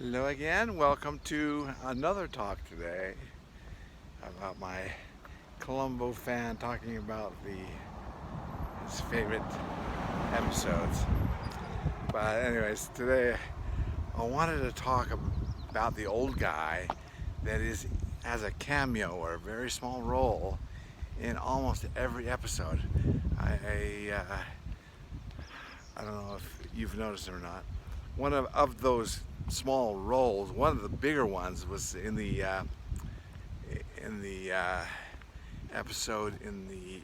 Hello again. Welcome to another talk today about my Columbo fan talking about his favorite episodes. But anyways, today I wanted to talk about the old guy that has a cameo or a very small role in almost every episode. I don't know if you've noticed it or not. One of those small roles, one of the bigger ones, was in the episode in the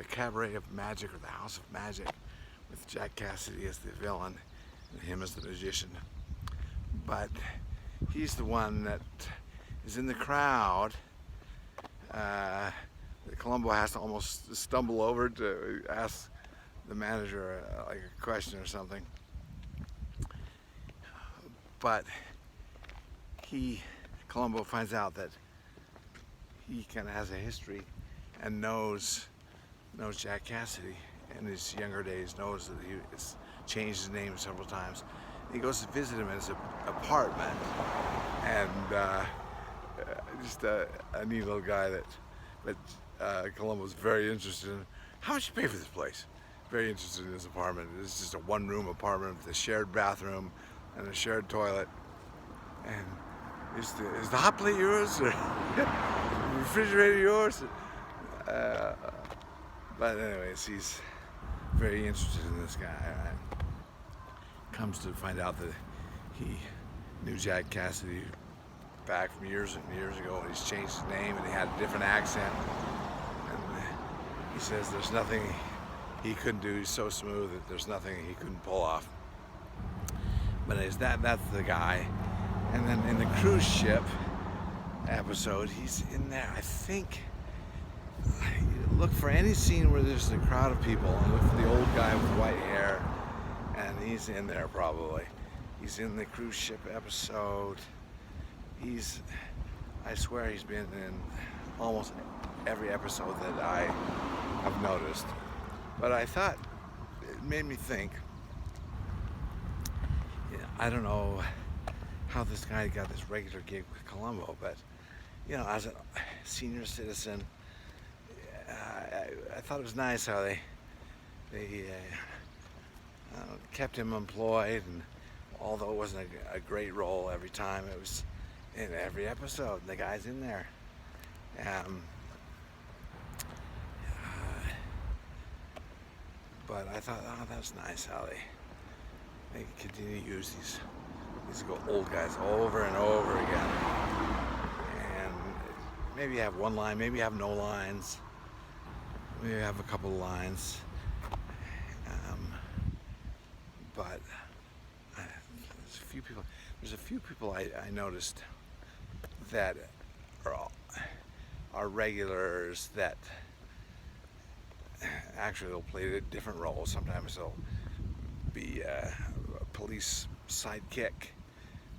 Cabaret of Magic, or the House of Magic, with Jack Cassidy as the villain and him as the magician. But he's the one that is in the crowd that Columbo has to almost stumble over to ask the manager like a question or something. But Columbo finds out that he kind of has a history and knows Jack Cassidy in his younger days, knows that he has changed his name several times. He goes to visit him in his apartment, and just a neat little guy that Columbo's very interested in. How much you pay for this place? Very interested in his apartment. It's just a one-room apartment with a shared bathroom and a shared toilet. And is the hot plate yours, or the refrigerator yours? But anyways, he's very interested in this guy. And comes to find out that he knew Jack Cassidy back from years and years ago, and he's changed his name and he had a different accent. And he says there's nothing he couldn't do. He's so smooth that there's nothing he couldn't pull off. But that's the guy. And then in the cruise ship episode, he's in there. I think look for any scene where there's a crowd of people, and look for the old guy with white hair, and he's in there probably. He's in the cruise ship episode. I swear he's been in almost every episode that I have noticed. But I thought, it made me think, I don't know how this guy got this regular gig with Columbo, but as a senior citizen, I thought it was nice how they kept him employed, and although it wasn't a great role every time, it was in every episode. The guy's in there. But I thought, that's nice how they continue to use these old guys over and over again. And maybe you have one line, maybe you have no lines, maybe you have a couple of lines. But there's a few people I noticed that are regulars that actually they'll play different roles. Sometimes they'll be a police sidekick,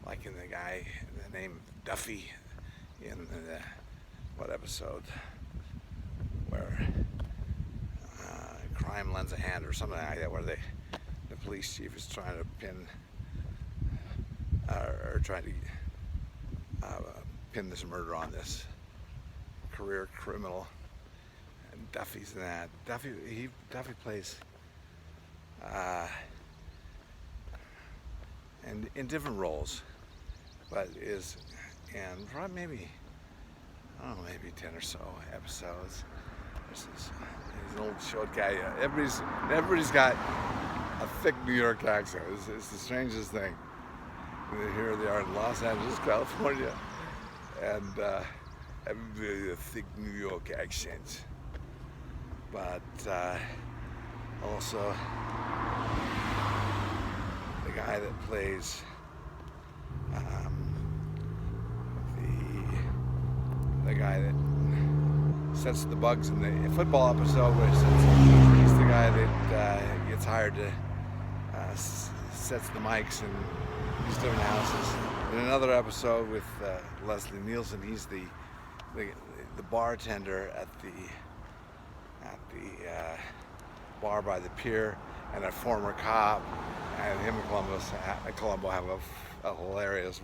like in the guy named Duffy in what episode where crime lends a hand or something like that, where the police chief is trying to pin this murder on this career criminal. And Duffy's in that. Duffy plays and in different roles, but is in probably maybe 10 or so episodes. He's an old short guy. Everybody's got a thick New York accent. It's the strangest thing. Here they are in Los Angeles, California, and everybody has a thick New York accent. But also the guy that plays the guy that sets the bugs in the football episode, where he's the guy that gets hired to sets the mics in these different houses. In another episode with Leslie Nielsen, he's the bartender at the bar by the pier, and a former cop, and him and Columbo have a hilarious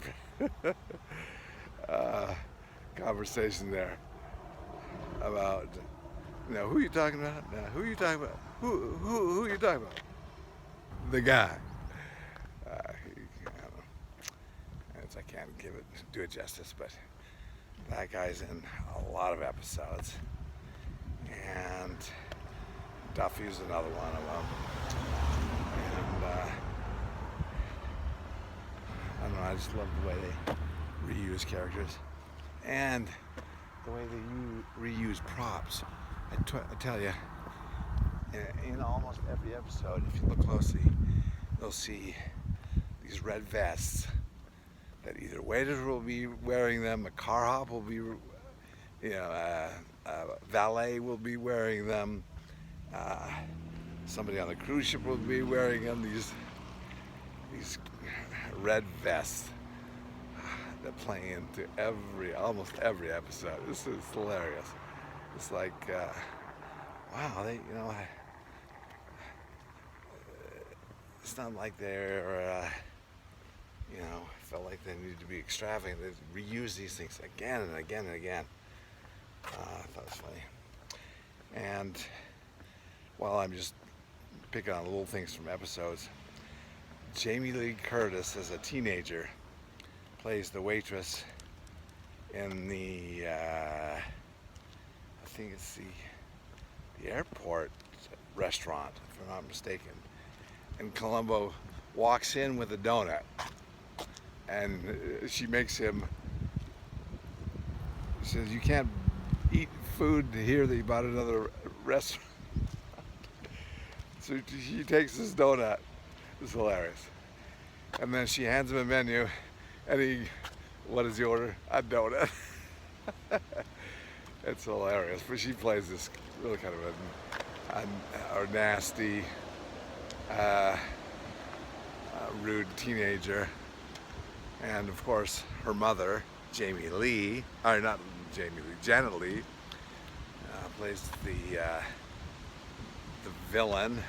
conversation there about, who are you talking about? No, who are you talking about? Who are you talking about? The guy. I can't do it justice, but that guy's in a lot of episodes, and Duffy's another one of them. And I don't know, I just love the way they reuse characters and the way they reuse props. I tell you, in almost every episode, if you look closely, you'll see these red vests that either waiters will be wearing them, a car hop will be, a valet will be wearing them, somebody on a cruise ship will be wearing them. These red vests that play into almost every episode. This is hilarious. It's like, wow, it's not like they're, felt like they needed to be extravagant. They reuse these things again and again and again. I thought it was funny. And while I'm just picking on little things from episodes, Jamie Lee Curtis, as a teenager, plays the waitress in the, I think it's the airport restaurant, if I'm not mistaken. And Columbo walks in with a donut, and she makes him, she says, you can't eat food here that you bought at another restaurant. So she takes this donut. It's hilarious. And then she hands him a menu, and what does he order? A donut. It's hilarious. But she plays this really kind of a nasty, rude teenager. And of course, her mother, Janet Lee, plays the villain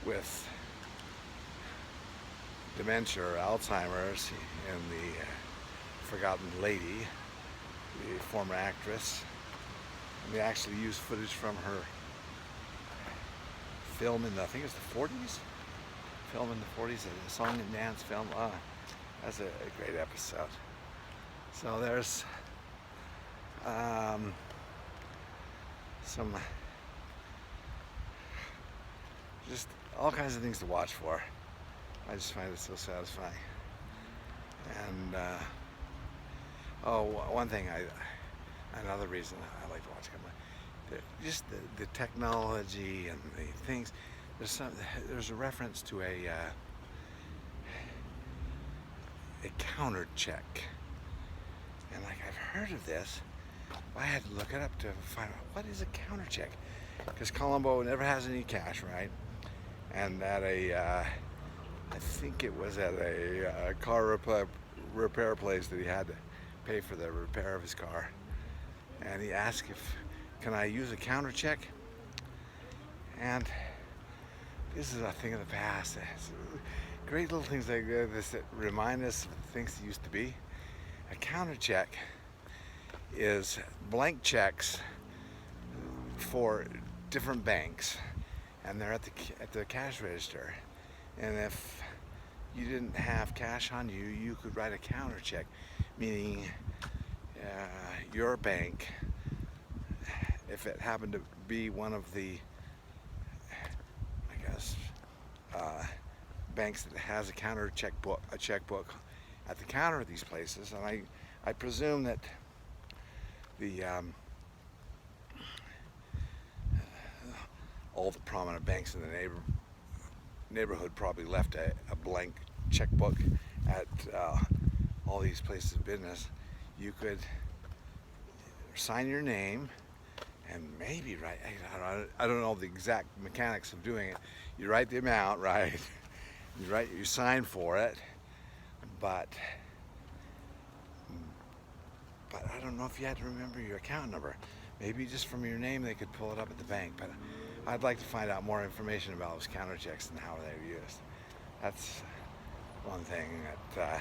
with dementia or Alzheimer's, and the Forgotten Lady, the former actress. And they actually used footage from her film in I think it was the 40s? Film in the 40s, a song and dance film. That's a great episode. So there's some just all kinds of things to watch for. I just find it so satisfying. And one thing, another reason I like to watch Columbo, just the technology and the things. There's a reference to a counter check, and like I've heard of this, I had to look it up to find out what is a counter check, because Columbo never has any cash, right? And at I think it was at a car repair place that he had to pay for the repair of his car, and he asked can I use a counter check? And this is a thing of the past. It's great little things like this that remind us of things that used to be. A counter check is blank checks for different banks, and they're at the cash register. And if you didn't have cash on you, you could write a counter check, meaning your bank, if it happened to be one of the, I guess, banks that has a checkbook at the counter of these places, and I presume that the all the prominent banks in the neighborhood probably left a blank checkbook at all these places of business. You could sign your name and maybe write, I don't know the exact mechanics of doing it. You write the amount, right? You sign for it, but I don't know if you had to remember your account number. Maybe just from your name they could pull it up at the bank, but I'd like to find out more information about those counter checks and how they're used. That's one thing that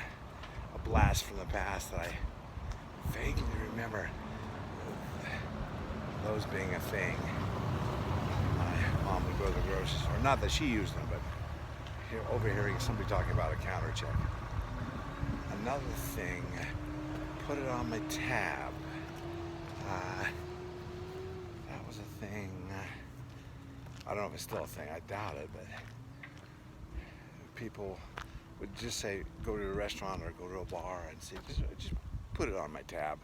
a blast from the past that I vaguely remember those being a thing. My mom would go to the grocery store. Not that she used them, but overhearing somebody talking about a counter check. Another thing, put it on my tab. That was a thing. I don't know if it's still a thing. I doubt it, but people would just say, go to a restaurant or go to a bar and say, just put it on my tab.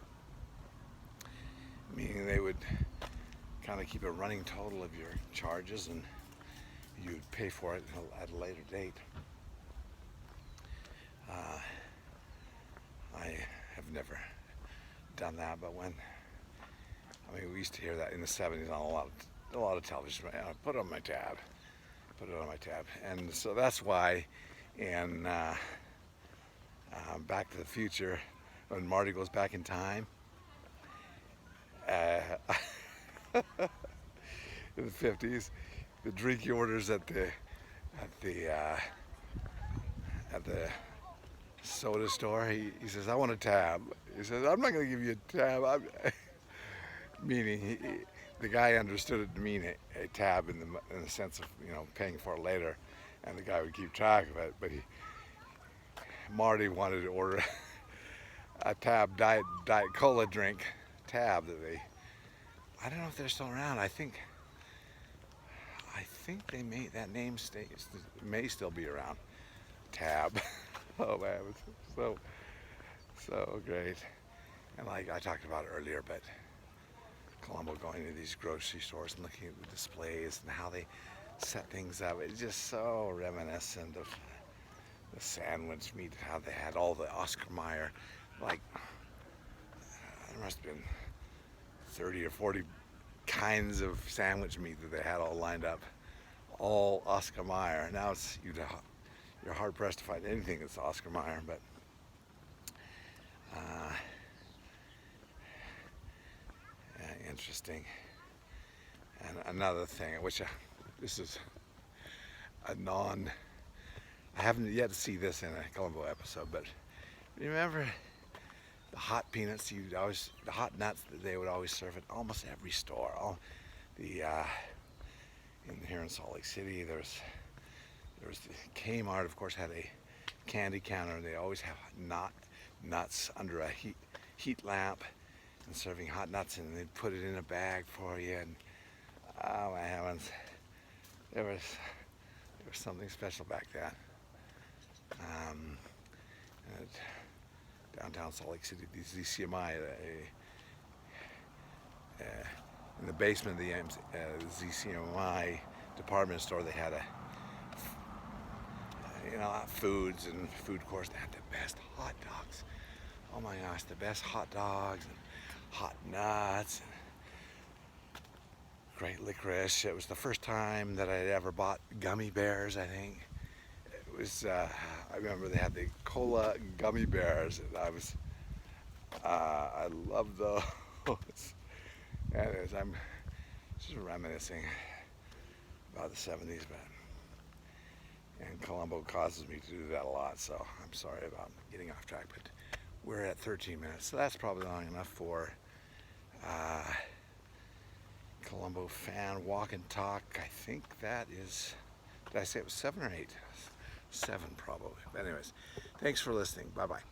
Meaning they would kind of keep a running total of your charges and you'd pay for it at a later date. I have never done that, but we used to hear that in the 70s on a lot of television. Put it on my tab. Put it on my tab. And so that's why in Back to the Future, when Marty goes back in time, in the 50s, the drink he orders at the soda store, he says, I want a tab. He says, I'm not going to give you a tab. Meaning the guy understood it to mean a tab in the sense of, paying for it later, and the guy would keep track of it. But Marty wanted to order a tab diet cola drink tab that I don't know if they're still around. I think they may still be around. Tab. Oh man, it was so great. And like I talked about earlier, but Columbo going to these grocery stores and looking at the displays and how they set things up. It's just so reminiscent of the sandwich meat, how they had all the Oscar Mayer, like there must have been 30 or 40 kinds of sandwich meat that they had all lined up, all Oscar Mayer. Now you're hard pressed to find anything that's Oscar Mayer, but interesting. And another thing, which this is I haven't yet to see this in a Columbo episode, but remember the hot peanuts the hot nuts that they would always serve at almost every store. Here in Salt Lake City, there was the Kmart, of course, had a candy counter, and they always have nuts under a heat lamp and serving hot nuts, and they'd put it in a bag for you. And oh my heavens, there was something special back then. And downtown Salt Lake City, the ZCMI, in the basement of the ZCMI department store, they had foods and food course. They had the best hot dogs. Oh my gosh, the best hot dogs and hot nuts and great licorice. It was the first time that I'd ever bought gummy bears, I think. It was, I remember they had the cola gummy bears, and I loved those. Anyways, I'm just reminiscing about the 70s, and Columbo causes me to do that a lot, so I'm sorry about getting off track, but we're at 13 minutes, so that's probably long enough for Columbo fan walk and talk. I think that is, did I say it was 7 or 8? 7 probably. But anyways, thanks for listening. Bye-bye.